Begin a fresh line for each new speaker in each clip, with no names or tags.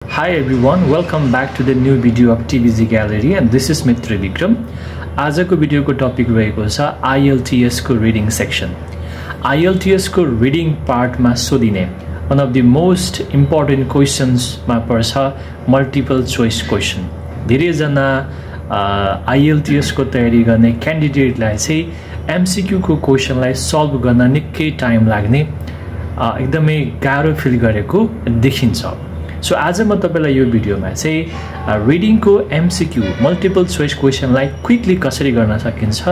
Hi everyone, welcome back to the new video of TVZ Gallery and this is Mitra Vikram. आजको भिडियोको topic रहेको छ IELTS को reading section. IELTS को reading पार्टमा सोधिने one of the most important questions मा पर्छ multiple choice question. धेरै जना IELTS को तयारी गर्ने क्यान्डिडेटलाई चाहिँ MCQ को क्वेशनलाई सल्भ गर्न निकै टाइम लाग्ने एकदमै गाह्रो फिल गरेको देखिन्छ. सो आज म तपाईलाई यो भिडियोमा चाहिँ रिडिङ को MCQ मल्टिपल चोइस क्वेशनलाई क्विकली कसरी गर्न सकिन्छ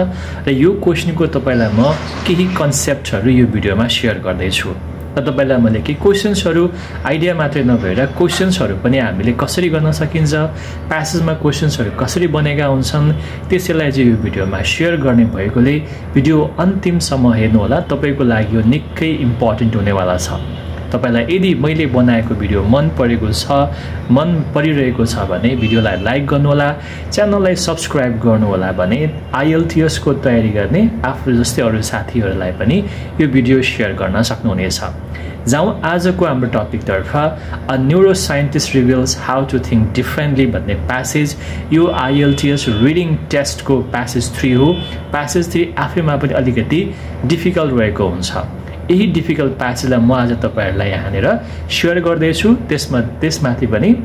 र यो क्वेशनको तपाईलाई म केही कन्सेप्टहरु यो भिडियोमा शेयर गर्दै छु. र तपाईलाई मैले के क्वेशन्सहरु आइडिया मात्रै नभएर क्वेशन्सहरु पनि हामीले कसरी गर्न सकिन्छ, प्यासेजमा क्वेशन्सहरु कसरी बनेका हुन्छन् त्यसैलाई चाहिँ यो भिडियोमा शेयर गर्ने भएकोले भिडियो अन्तिमसम्म हेर्नु होला. तपाईको लागि यो निकै इम्पोर्टेन्ट हुनेवाला छ. तपाईलाई यदि मैले बनाएको भिडियो मन परिरहेको छ भने भिडियोलाई लाइक गर्नु होला, च्यानललाई सब्स्क्राइब गर्नु होला भने IELTS को तयारी गर्ने आफू जस्तै अरु साथीहरुलाई पनि यो भिडियो शेयर गर्न सक्नुहुनेछ. जाउँ आजको हाम्रो टपिक तर्फ. A neuroscientist reveals how to think differently भन्ने प्यासेज यो IELTS रिडिङ टेस्ट को प्यासेज 3 हो. प्यासेज 3 आफैमा पनि अलिकति डिफिकल्ट रहेको हुन्छ. यही डिफिकल्ट प्यासेजलाई म आज तपाईहरुलाई यहाँनेर शेयर गर्दै छु. त्यसमाथि पनि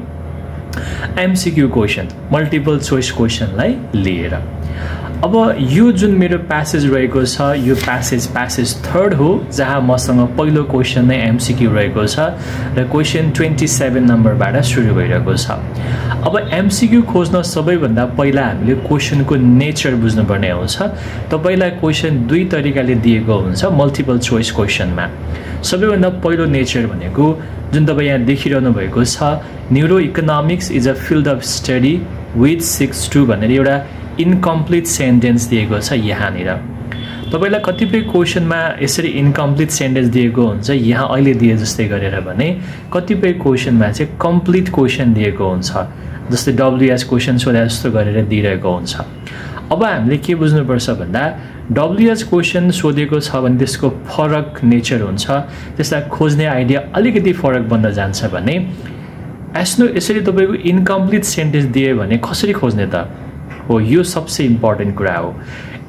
MCQ क्वेशन मल्टिपल चोइस क्वेशनलाई लिएर. अब यो जुन मेरो प्यासेज रहेको छ यो प्यासेज 3 हो जहाँ मसँग पहिलो क्वेशन नै MCQ रहेको छ र क्वेशन 27 नम्बरबाट सुरु भइरहेको छ. अब MCQ खोज्न सबैभन्दा पहिला हामीले क्वेशनको नेचर बुझ्नुपर्ने हुन्छ. तपाईलाई क्वेशन दुई तरिकाले दिएको हुन्छ मल्टिपल चोइस क्वेशनमा. सबैभन्दा पहिलो नेचर भनेको जुन तपाई यहाँ देखिरहनु भएको छ neuro economics is a field of study with 6-2 भनेर एउटा इनकम्प्लिट सेन्टेन्स दिएको छ. यहाँनिर तपाईलाई कतिपय क्वेशनमा यसरी इनकम्प्लिट सेन्टेन्स दिएको हुन्छ यहाँ अहिले दिए जस्तै गरेर भने कतिपय क्वेशनमा चाहिँ कम्प्लिट क्वेशन दिएको हुन्छ जस्तै WS क्वेशन सोधे जस्तो गरेर दिइरहेको हुन्छ. अब हामीले के बुझ्नुपर्छ भन्दा WS क्वेशन सोधेको छ भने त्यसको फरक नेचर हुन्छ. त्यसलाई खोज्ने आइडिया अलिकति फरक बन्न जान्छ भने यसरी तपाईको इनकम्प्लिट सेन्टेन्स दिए भने कसरी खोज्ने त हो. यो सबसे इम्पोर्टेन्ट कुरा हो.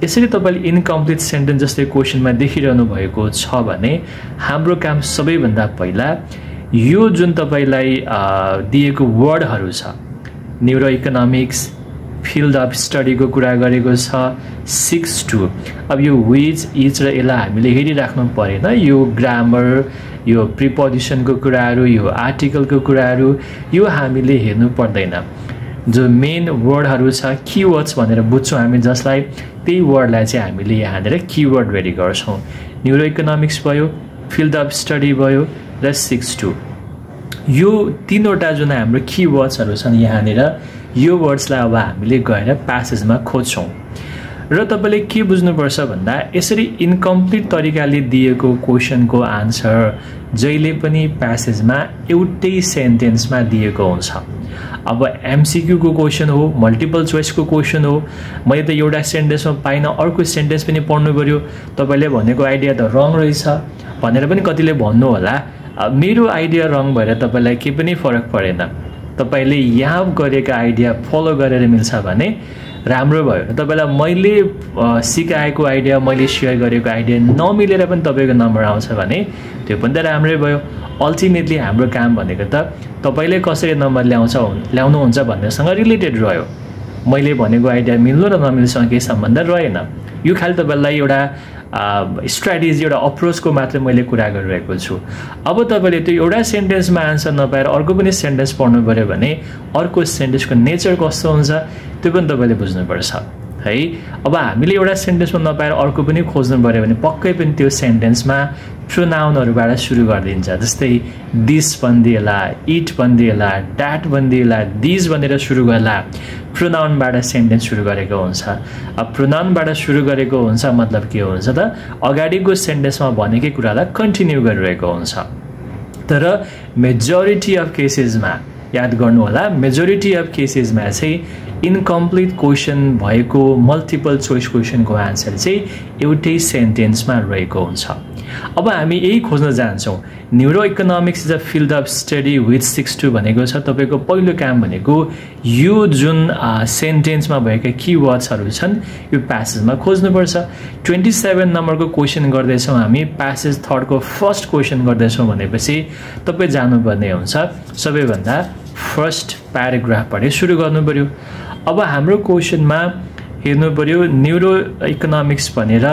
यसरी तपाईले इनकम्प्लिट सेन्टेन्स जस्तै क्वेशनमा देखिरहनु भएको छ भने हाम्रो काम सबैभन्दा पहिला यो जुन तपाईलाई दिएको वर्डहरु छ neuro economics field of study को कुरा गरेको छ 6-2. अब यो विच इच र यसलाई हामीले हेरिराख्नु परेन. यो ग्रामर यो प्रिपोजिसन को कुराहरु यो आर्टिकल को कुराहरु यो हामीले हेर्नु पर्दैन. जो मेन वर्डहरु छ कीवर्ड्स भनेर बुझ्छौं हामी जसलाई त्यही वर्डलाई चाहिँ हामीले यहाँनेर कीवर्ड रेडी गर्छौं. न्यूरो इकोनोमिक्स भयो, फिल्ड अफ स्टडी भयो र 6-2. यो तीनवटा जुन हाम्रो कीवर्ड्सहरु छन् यहाँनेर यो वर्ड्सलाई अब हामीले गएर प्यासेजमा खोज्छौं. र तपाईले के बुझ्नुपर्छ भन्दा यसरी इनकम्प्लिट तरिकाले दिएको क्वेशनको आन्सर जहिले पनि प्यासेजमा एउटै सेन्टेन्समा दिएको हुन्छ. अब MCQ को क्वेशन हो, मल्टिपल चोइस को क्वेशन हो, मैले त एउटा सेन्टेन्समा पाइन अर्को सेन्टेन्स पनि पढ्नु पर्यो. तपाईले भनेको आइडिया त रङ रहेछ भनेर पनि कतिले भन्नु होला. मेरो आइडिया रङ भएर तपाईलाई के पनि फरक परेन. तपाईले यहाँ गरेको आइडिया फलो गरेर मिल्छ भने राम्रो भयो. तपाईलाई मैले सिकाएको आइडिया मैले शेयर गरेको आइडिया नमिलेर पनि तपाईको नम्बर आउँछ भने त्यो पनि त राम्रै भयो. अल्टिमेटली हाम्रो काम भनेको त तपाईले कसरी नम्बर ल्याउनुहुन्छ भन्नेसँग रिलेटेड रह्यो. मैले भनेको आइडिया मिल्नु र नमिल्नुसँग केही सम्बन्ध रहेन. यो खाली तपाईलाई एउटा स्ट्र्याटेजी एउटा अप्रोचको मात्र मैले कुरा गरिरहेको छु. अब तपाईले त्यो एउटा सेन्टेन्समा आन्सर नपाएर अर्को पनि सेन्टेन्स पढ्नु पर्यो भने अर्को सेन्टेन्सको नेचर कस्तो हुन्छ त्यो पनि तपाईले बुझ्नुपर्छ है. अब हामीले एउटा सेन्टेन्समा नपाएर अर्को पनि खोज्नु पर्यो भने पक्कै पनि त्यो सेन्टेन्समा प्रोनाउनहरुबाट सुरु गरिदिन्छ. जस्तै दिस भन्दिएला, इट भन्दिएला, ड्याट भन्दिएला, दिस भनेर सुरु गर्ला प्रोनाउनबाट सेन्टेन्स सुरु गरेको हुन्छ. अब प्रोनाउनबाट सुरु गरेको हुन्छ मतलब के हुन्छ त अगाडिको सेन्टेन्समा भनेकै कुरालाई कन्टिन्यू गरिरहेको हुन्छ. तर मेजोरिटी अफ केसेसमा याद गर्नु होला मेजोरिटी अफ केसेसमा चाहिँ इनकम्प्लिट क्वेसन भएको मल्टिपल चोइस क्वेसनको आन्सर चाहिँ एउटै सेन्टेन्समा रहेको हुन्छ। अब हामी यही खोज्न जान्छौँ। Neuro economics is a field of study with 6-2 भनेको छ तपाईँको पहिलो काम भनेको यो जुन सेन्टेन्समा भएका किवर्ड्सहरू छन् यो प्यासेजमा खोज्नुपर्छ। 27 नम्बरको क्वेसन गर्दैछौँ हामी, प्यासेज 3 फर्स्ट क्वेसन गर्दैछौँ भनेपछि तपाईँ जानुपर्ने हुन्छ सबैभन्दा फर्स्ट प्याराग्राफबाट सुरु गर्नु पर्यो। अब हाम्रो क्वेसनमा हेर्नु पर्यो न्युरो इकोनोमिक्स भनेर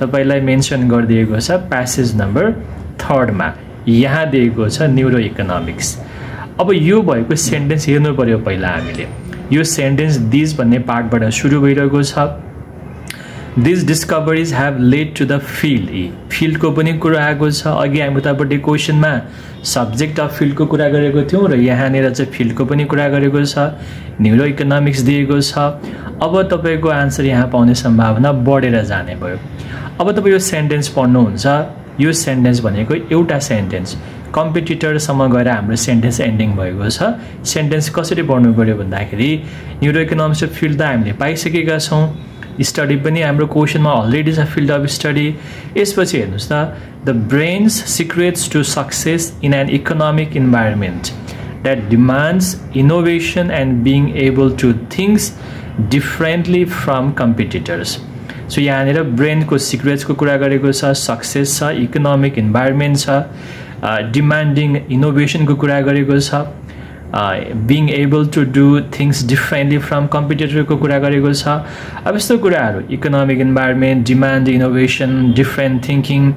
तपाईलाई मेन्सन गरिदिएको छ प्यासेज नम्बर 3 मा, यहाँ दिएको छ न्युरो इकोनोमिक्स। अब यो भएको सेन्टेन्स हेर्नु पर्यो पहिला हामीले। यो सेन्टेन्स दिस भन्ने पार्टबाट सुरु भइरहेको छ। This discoveries have led to the field, फिल्डको पनि कुरा आएको छ। अघि हामी उतापट्टि क्वेसनमा सब्जेक्ट अफ फिल्डको कुरा गरेको थियौँ र यहाँनिर चाहिँ फिल्डको पनि कुरा गरेको छ। न्युरो इकोनोमिक्स दिएको छ। अब तपाईँको आन्सर यहाँ पाउने सम्भावना बढेर जाने भयो। अब तपाईँ यो सेन्टेन्स पढ्नुहुन्छ। यो सेन्टेन्स भनेको एउटा सेन्टेन्स, कम्पिटिटरसम्म गएर हाम्रो सेन्टेन्स एन्डिङ भएको छ। सेन्टेन्स कसरी पढ्नु पर्यो भन्दाखेरि न्युरो इकोनोमिक्स फिल्ड त हामीले पाइसकेका छौँ, स्टडी पनि हाम्रो क्वेसनमा अलरेडी छ फिल्ड अफ स्टडी। यसपछि हेर्नुहोस् त, the brain's secrets to success in an economic environment that demands innovation and being able to things differently from competitors. So यहाँनिर ब्रेनको सिक्रेट्सको कुरा गरेको छ, सक्सेस छ, इकोनोमिक इन्भाइरोमेन्ट छ, डिमान्डिङ इनोभेसनको कुरा गरेको छ, being able to do things differently from कम्पिटिटरको कुरा गरेको छ। अब यस्तो कुराहरू economic environment, demand innovation, different thinking,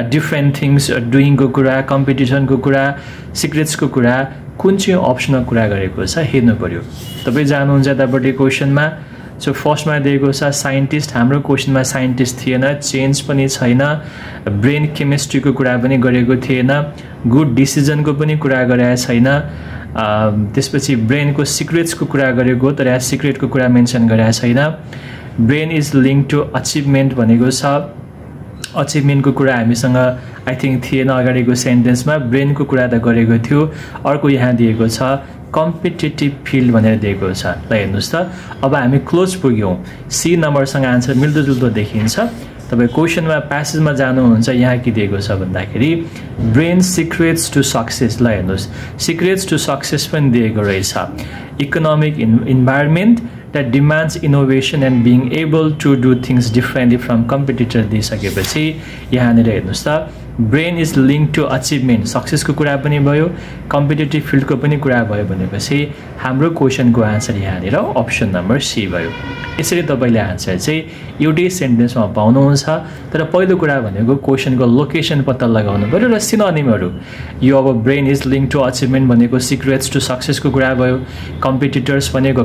different things डुइङको कुरा, कम्पिटिसनको कुरा, सिक्रेट्सको कुरा, कुन चाहिँ अप्सनमा कुरा गरेको छ हेर्नु पर्यो। तपाईँ जानुहुन्छ यतापट्टि क्वेसनमा। सो फर्स्टमा दिएको छ साइन्टिस्ट। हाम्रो क्वेसनमा साइन्टिस्ट थिएन, चेन्ज पनि छैन, ब्रेन केमिस्ट्रीको कुरा पनि गरेको थिएन, गुड डिसिजनको पनि कुरा गरेको छैन, त्यसपछि ब्रेनको सिक्रेट्सको कुरा गरेको तर यहाँ सिक्रेटको कुरा मेन्सन गरेको छैन। Brain is link to achievement भनेको छ, अचिभमेन्टको कुरा हामीसँग आई थिङ्क थिएन अगाडिको सेन्टेन्समा, ब्रेनको कुरा त गरेको थियो। अर्को यहाँ दिएको छ कम्पिटिटिभ फिल्ड भनेर दिएको छ। ल हेर्नुहोस् त, अब हामी क्लोज पुग्यौँ। सी नम्बरसँग आन्सर मिल्दोजुल्दो देखिन्छ। तपाईँ क्वेसनमा प्यासेजमा जानुहुन्छ, यहाँ के दिएको छ भन्दाखेरि ब्रेन सिक्रेट्स टु सक्सेस। ल हेर्नुहोस्, सिक्रेट्स टु सक्सेस पनि दिएको रहेछ। Economic environment that demands innovation and being able to do things differently from competitor दिइसकेपछि यहाँनिर हेर्नुहोस् त, brain is link to achievement, सक्सेसको कुरा पनि भयो, कम्पिटेटिभ फिल्डको पनि कुरा भयो भनेपछि हाम्रो क्वेसनको आन्सर यहाँनिर अप्सन नम्बर सी भयो। यसरी तपाईँले आन्सर चाहिँ एउटै सेन्टेन्समा पाउनुहुन्छ। तर पहिलो कुरा भनेको क्वेसनको लोकेसन पत्ता लगाउनु पऱ्यो र सिनोनिमहरू। यो अब brain is link to achievement भनेको सिक्रेट्स टु सक्सेसको कुरा भयो, कम्पिटिटर्स भनेको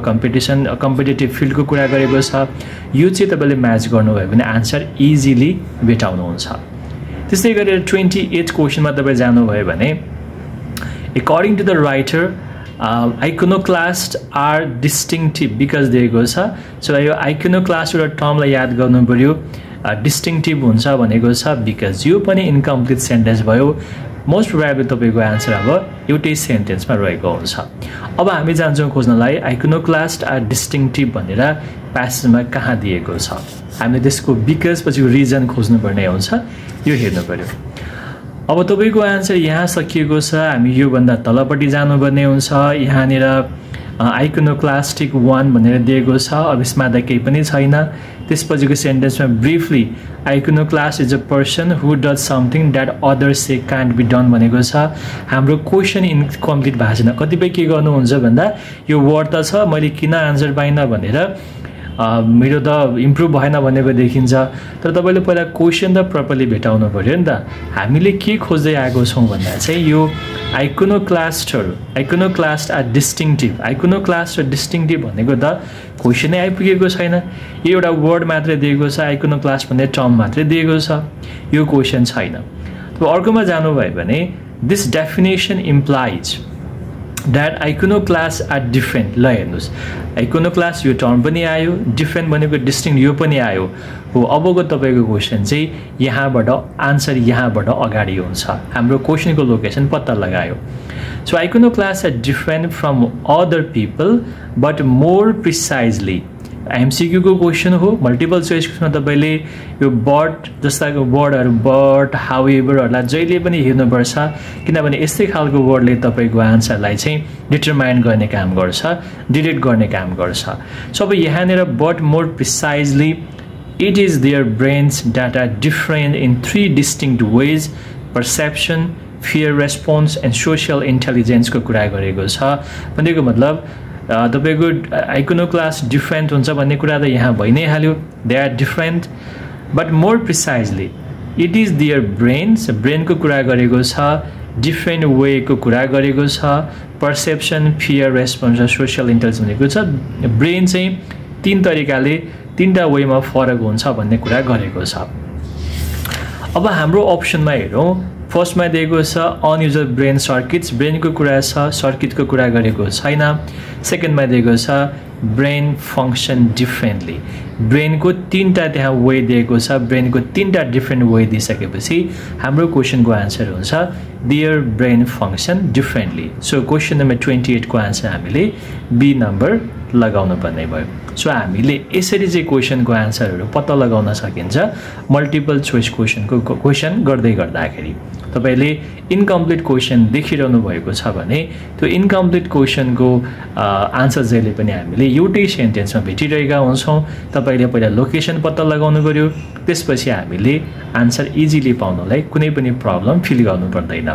कम्पिटेटिभ फिल्डको कुरा गरेको छ। यो चाहिँ तपाईँले म्याच गर्नुभयो भने आन्सर इजिली भेटाउनुहुन्छ। त्यस्तै गरेर 28 क्वेसनमा तपाईँ जानुभयो भने according to the writer iconoclast are distinctive because दिएको छ। सो यो आइकोनोक्लास्ट एउटा टर्मलाई याद गर्नु पऱ्यो। डिस्टिङटिभ हुन्छ भनेको छ बिकज यो पनि इन्कम्प्लिट सेन्टेन्स भयो। मोस्ट प्रोबेबली तपाईँको आन्सर अब एउटै सेन्टेन्समा रहेको हुन्छ। अब हामी जान्छौँ खोज्नलाई आइकोनोक्लास्ट आर डिस्टिङटिभ भनेर प्यासेजमा कहाँ दिएको छ। हामीले त्यसको बिकज पछि रिजन खोज्नुपर्ने हुन्छ, यो हेर्नु पर्यो। अब तपाईँको आन्सर यहाँ सकिएको छ। हामी योभन्दा तलपट्टि जानुपर्ने हुन्छ। यहाँनिर आइकोनोक्लास्टिक 1 भनेर दिएको छ। अब यसमा त केही पनि छैन। त्यसपछिको सेन्टेन्समा briefly iconoclast is a person who does something that others say can't be done भनेको छ। हाम्रो क्वेसन इन्कम्प्लिट भएको छैन। कतिपय के गर्नुहुन्छ भन्दा यो वर्ड त छ, मैले किन आन्सर पाइनँ भनेर मेरो त इम्प्रुभ भएन भनेको देखिन्छ। तर तपाईँले पहिला क्वेसन त प्रपरली भेटाउनु पऱ्यो नि त। हामीले के खोज्दै आएको छौँ भन्दा चाहिँ यो आइकोनोक्लास्टहरू, आइकोनोक्लास्ट आर डिस्टिङटिभ, आइकोनोक्लास्ट र डिस्टिङटिभ भनेको त क्वेसनै आइपुगेको छैन। यो एउटा वर्ड मात्रै दिएको छ, आइकोनोक्लास्ट भन्ने टर्म मात्रै दिएको छ, यो क्वेसन छैन। अब अर्कोमा जानुभयो भने this definition implies that iconoclast are different. ल हेर्नुहोस्, आइकोनोक्लास्ट यो टर्म पनि आयो, डिफ्रेन्ट भनेको डिस्टिङ यो पनि आयो हो। अबको तपाईँको क्वेसन चाहिँ यहाँबाट आन्सर यहाँबाट अगाडि हुन्छ। हाम्रो क्वेसनको लोकेसन पत्ता लगायो। So iconoclasts are different from other people but more precisely. MCQ को क्वेशन हो, मल्टिपल चोइस क्वेसनमा तपाईले यो बट जस्ताको वर्डहरु बट हाउएभरहरुलाई जहिले पनि हेर्नुपर्छ किनभने यस्तै खालको वर्डले तपाईको आन्सरलाई चाहिँ डिटरमाइन गर्ने काम गर्छ, डिटेक्ट गर्ने काम गर्छ। सो अब यहाँनेर but more precisely it is their brains data different in 3 distinct ways: perception, fear response and social intelligence को कुरा गरेको छ। भनेको मतलब तपाईको iconoclast different हुन्छ भन्ने कुरा त यहाँ भइ नै हाल्यो। They are different but more precisely it is their brains, brain को कुरा गरेको छ, different way को कुरा गरेको छ, perception, fear response र social intelligence भनेको छ ब्रेन चाहिँ 3 तरिकाले 3टा वेमा फरक हुन्छ भन्ने कुरा गरेको छ। अब हाम्रो अप्सनमा हेरौं, फर्स्टमा दिएको छ अनयुजुअल ब्रेन सर्किट्स, ब्रेनको कुरा छ, सर्किटको कुरा गरेको छैन। सेकेन्डमा दिएको छ ब्रेन फंक्शन डिफरेन्टली, ब्रेनको 3टा त्यहाँ वे दिएको छ, ब्रेनको 3टा डिफरेन्ट वे दिइसकेपछि हाम्रो क्वेशनको आन्सर हुन्छ their brain function differently. So question number 28 को आन्सर हामीले बी नम्बर लगाउनु पर्ने भयो। सो हामीले यसरी चाहिँ क्वेशनको आन्सरहरु पत्ता लगाउन सकिन्छ मल्टिपल चोइस क्वेशनको क्वेशन गर्दै गर्दाखेरि। तपाईले इनकम्प्लिट क्वेशन देखिरहनु भएको छ भने त्यो इनकम्प्लिट क्वेशनको आन्सर जहिले पनि हामीले एउटै सेन्टेन्समा भेटिरहेका हुन्छौं। तपाईले पहिला लोकेसन पत्ता लगाउनु पर्यो, त्यसपछि हामीले आन्सर इजिली पाउनलाई कुनै पनि प्रब्लम फिल गर्नु पर्दैन।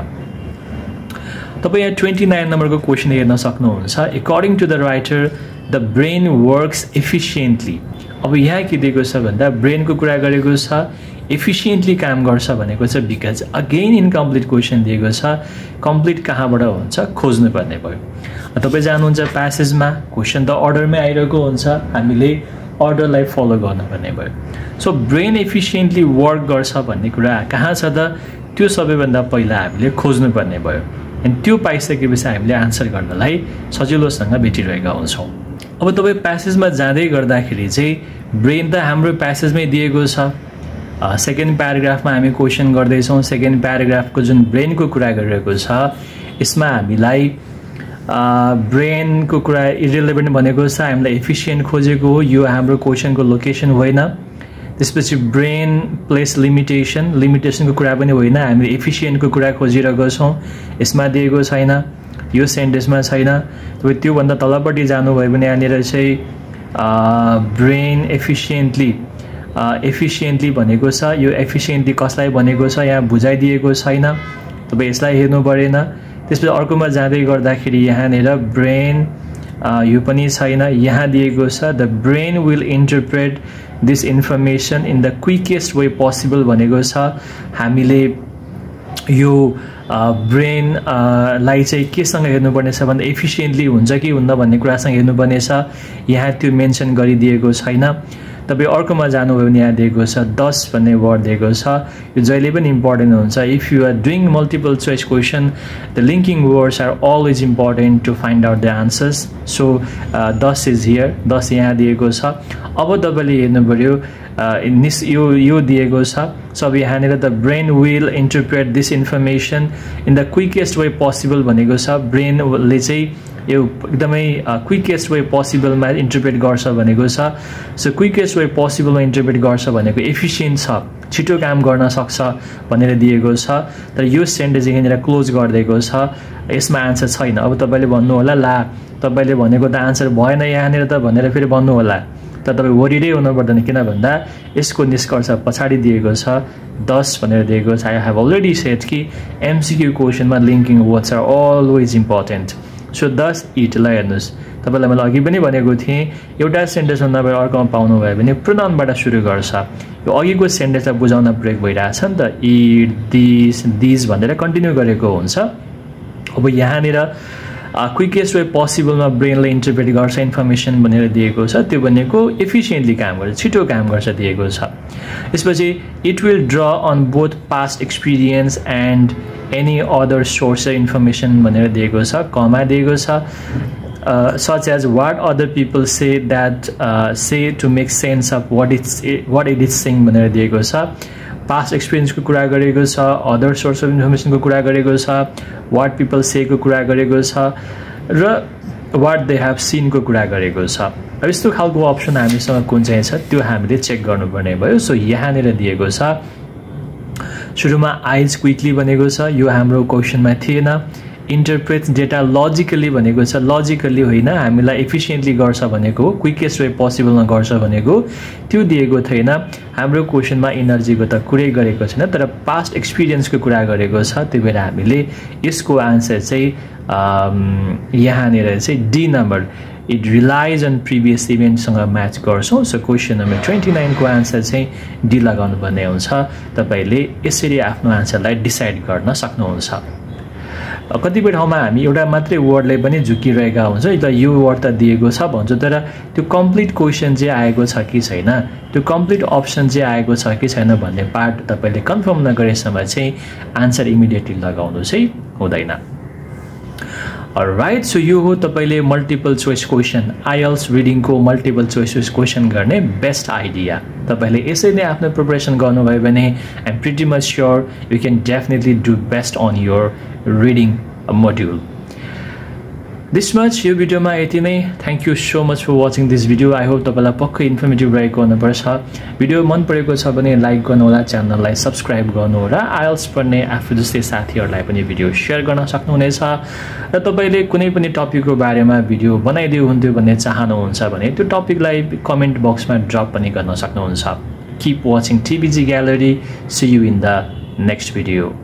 तपाई यहाँ 29 नम्बरको क्वेशन हेर्न सक्नुहुन्छ। According to the writer the brain works efficiently. अब यहाँ के दिएको छ भन्दा ब्रेनको कुरा गरेको छ, एफिशिएन्टली काम गर्छ भनेको छ बिकज अगेन इनकम्प्लिट क्वेशन दिएको छ, कम्प्लिट कहाँबाट हुन्छ खोज्नु पर्ने भयो। तपाई जानुहुन्छ प्यासेजमा, क्वेशन त अर्डरमै आइरहेको हुन्छ, हामीले अर्डरलाई फलो गर्नुपर्ने भयो। सो ब्रेन एफिशिएन्टली वर्क गर्छ भन्ने कुरा कहाँ छ त, त्यो सबैभन्दा पहिला हामीले खोज्नु पर्ने भयो। अनि त्यो पाइसकेपछि हामीले आन्सर गर्नलाई सजिलोसँग भेटिरहेका हुन्छौं। अब तपाई प्यासेजमा जाँदै गर्दाखेरि चाहिँ ब्रेन त हाम्रो प्यासेजमै दिएको छ। सेकेन्ड प्याराग्राफमा हामी क्वेशन गर्दै छौं। सेकेन्ड प्याराग्राफको जुन ब्रेनको कुरा गरिरहेको छ यसमा हामीलाई ब्रेनको कुरा इरेलेभेन्ट भनेको छ, हामीलाई एफिशिएन्ट खोजेको हो, यो हाम्रो क्वेशनको लोकेसन होइन। त्यसपछि ब्रेन प्लेस लिमिटेसन, लिमिटेसनको कुरा पनि होइन, हामीले एफिशिएन्टको कुरा खोजिरहेको छौं, यसमा दिएको छैन, यो सेन्टेन्समा छैन। तपाईं त्यो भन्दा तलपट्टि जानुभयो भने यहाँनिर चाहिँ ब्रेन एफिशिएन्टली भनेको छ, यो एफिशिएन्टली कसलाई भनेको छ यहाँ बुझाइदिएको छैन, तपाई यसलाई हेर्नु परेन। त्यसपछि अर्कोमा जाँदै गर्दाखेरि यहाँनिर ब्रेन यो पनि छैन, यहाँ दिएको छ the brain will interpret this information in the quickest way possible भनेको छ। हामीले यो ब्रेन लाई चाहिँ केसँग हेर्नुपर्ने छ भन्दा एफिशिएन्टली हुन्छ कि हुन्न भन्ने कुरासँग हेर्नुपर्ने छ, यहाँ त्यो मेन्सन गरिदिएको छैन। तपाई अर्कोमा जानुभयो भने यहाँ दिएको छ 10 भन्ने वर्ड दिएको छ, यो जहिले पनि इम्पोर्टेन्ट हुन्छ। If you are doing multiple choice question the linking words are always important to find out the answers. So 10 is here, 10 यहाँ दिएको छ। अब तपाईले हेर्नु पर्यो यो दिएको छ। सब यहाँनिर the brain will interpret this information in the quickest way possible भनेको छ, ब्रेनले चाहिँ यो एकदमै क्विकेस्ट वे पोसिबलमा इन्टरप्रेट गर्छ भनेको छ। सो क्विकेस्ट वे पोसिबलमा इन्टरप्रेट गर्छ भनेको एफिशिएन्ट छ, छिटो काम गर्न सक्छ भनेर दिएको छ। तर यो सेन्टेन्स यहाँनिर क्लोज गरिदिएको छ, यसमा आन्सर छैन। अब तपाईले भन्नु होला ला तपाईले भनेको त आन्सर भएन यहाँनिर त भनेर फेरि भन्नु होला, तर तपाई वरिडै हुनु पर्दैन, किन भन्दा यसको निष्कर्ष पछाडी दिएको छ 10 भनेर दिएको छ। आई हैव अलरेडी सेड कि एमसीक्यू क्वेशनमा linking words are always important. So 10 इटलाई हेर्नुस्, तपाईलाई मैले अघि पनि भनेको थिएँ एउटा सेन्टेन्समा नभए अर्कोमा पाउनु भयो भने प्रोनाउनबाट सुरु गर्छ। यो अघिको सेन्टेन्सलाई बुझाउन प्रयोग भइरहेछ नि त, इट दिस भनेर कन्टिन्यू गरेको हुन्छ। अब यहाँनिर क्विकेस्ट वे पोसिबलमा ब्रेनले इन्टरप्रेट गर्छ इन्फर्मेसन भनेर दिएको छ, त्यो भनेको एफिशिएन्टली काम गर्छ, छिटो काम गर्छ दिएको छ। त्यसपछि it will draw on both past experience and any other source of information भनेर दिएको छ, कमा दिएको छ। such as what other people say that say to make sense of what it is saying भनेर दिएको छ। पास्ट एक्सपिरियन्सको कुरा गरेको छ, अदर सोर्स अफ इन्फर्मेसनको कुरा गरेको छ, वाट पिपल सेको कुरा गरेको छ र वाट दे हेभ सिनको कुरा गरेको छ। अब यस्तो खालको अप्सन हामीसँग कुन चाहिँ छ त्यो हामीले चेक गर्नुपर्ने भयो। सो यहाँनिर दिएको छ सुरुमा आइज क्विकली भनेको छ, यो हाम्रो क्वेसनमा थिएन। इन्टरप्रेट डेटा लजिकली भनेको छ, लजिकली होइन, हामीलाई एफिसिएन्टली गर्छ भनेको, क्विकेस्ट वे पोसिबलमा गर्छ भनेको त्यो दिएको थिएन। हाम्रो क्वेसनमा इनर्जीको त कुरै गरेको छैन, तर पास्ट एक्सपिरियन्सको कुरा गरेको छ। त्यही भएर हामीले यसको आन्सर चाहिँ यहाँनिर चाहिँ D number, it relies on previous इभेन्टसँग म्याच गर्छौँ। सो क्वेसन नम्बर 29 को आन्सर चाहिँ डी लगाउनु पर्ने हुन्छ। तपाईँले यसरी आफ्नो आन्सरलाई डिसाइड गर्न सक्नुहुन्छ। कतिपय ठाउँमा हामी एउटा मात्रै वर्डले पनि झुकिरहेका हुन्छ, ल यो वर्ड त दिएको छ भन्छ, तर त्यो कम्प्लिट क्वेसन चाहिँ आएको छ कि छैन, त्यो कम्प्लिट अप्सन चाहिँ आएको छ कि छैन भन्ने पार्ट तपाईँले कन्फर्म नगरेसम्म चाहिँ आन्सर इमिडिएटली लगाउनु चाहिँ हुँदैन। राइट, सो यो हो तपाईँले मल्टिपल चोइस क्वेसन, आइएल्स रिडिङको मल्टिपल चोइस क्वेसन गर्ने बेस्ट आइडिया। तपाईँले यसरी नै आफ्नो प्रिपरेसन गर्नुभयो भने I am pretty much sure you can definitely do best on your reading module. This much, यो भिडियोमा यति नै। Thank you so much for watching this video. I hope तपाईँलाई पक्कै इन्फर्मेटिभ रहेको हुनुपर्छ। भिडियो मन परेको छ भने लाइक गर्नुहोला, च्यानललाई सब्सक्राइब गर्नुहोला। आइएल्स पढ्ने आफू जस्तै साथीहरूलाई पनि भिडियो सेयर गर्न सक्नुहुनेछ। र तपाईँले कुनै पनि टपिकको बारेमा भिडियो बनाइदियो हुन्थ्यो भन्ने चाहनुहुन्छ भने त्यो टपिकलाई कमेन्ट बक्समा ड्रप पनि गर्न सक्नुहुन्छ। Keep watching TBG gallery. See you in the next video.